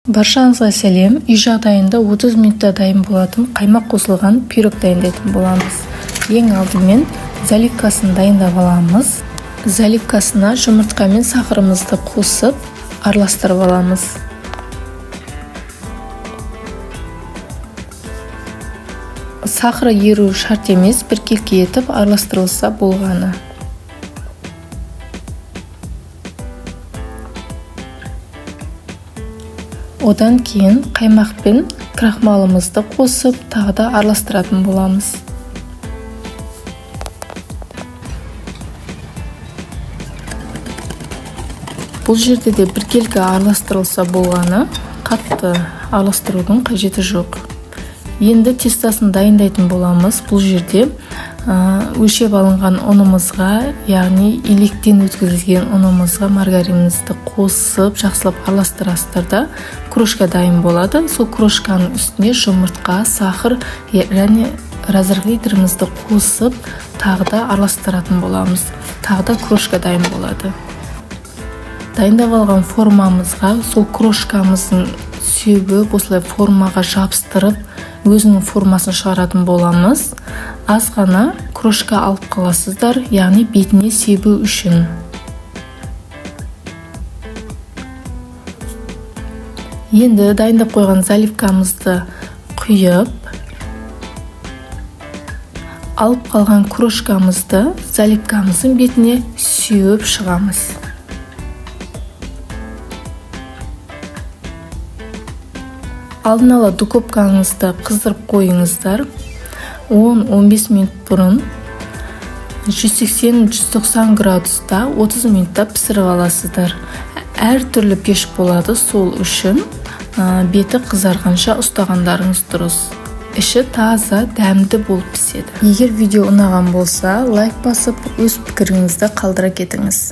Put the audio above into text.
Баршаңызға сәлем. Үй жағдайында 30 минутта дайын болатын қаймақ қосылған пирог дайындайтын боламыз. Ең алдымен заливкасын дайындап аламыз. Заливкасына жұмыртқа мен сахарымызды қосып, араластырып аламыз. Сахар еру шарт емес, біркелкі етіп араластырылса болғаны. Одан кейін қаймақ пен крахмалымызды қосып, тағы да араластыратын боламыз. Бұл жерде де біркелкі араластырылса болғаны, қатты араластырудың қажеті жоқ. Енді тестасын дайындайтын боламыз. Бұл жерде өлшеп алынған ұнымызға, яғни електен өткізілген ұнымызға маргаринімізді қосып, жақсылап араластырасыздар да крошка дайын болады. Сол крошканың үстіне жұмыртқа, сахар және разрыхлителімізді қосып, тағы да араластыратын боламыз. Тағы да крошка дайын болады. Дайындап алған формамызға сол крошкамыздың сүйегі осылай формаға жабыстырып, өзінің формасын шығаратын боламыз. Аз ғана крошка алып қаласыздар, яғни бетіне себу үшін. Енді дайындап қойған заливкамызды құйып, алып қалған крошкамызды заливкамыздың бетіне сүйіп шығамыз. Алдын ала духовкаңызды қыздырып қойыңыздар. 10-15 минут бұрын 180-190 градуста 30 минутта пісіріп аласыздар. Әр түрлі пеш болады, сол үшін беті қызарғанша ұстағандарыңыз дұрыс. Іші таза, дәмді болып піседі. Егер видео ұнаған болса, лайк басып, өз пікіріңізді қалдыра кетіңіз.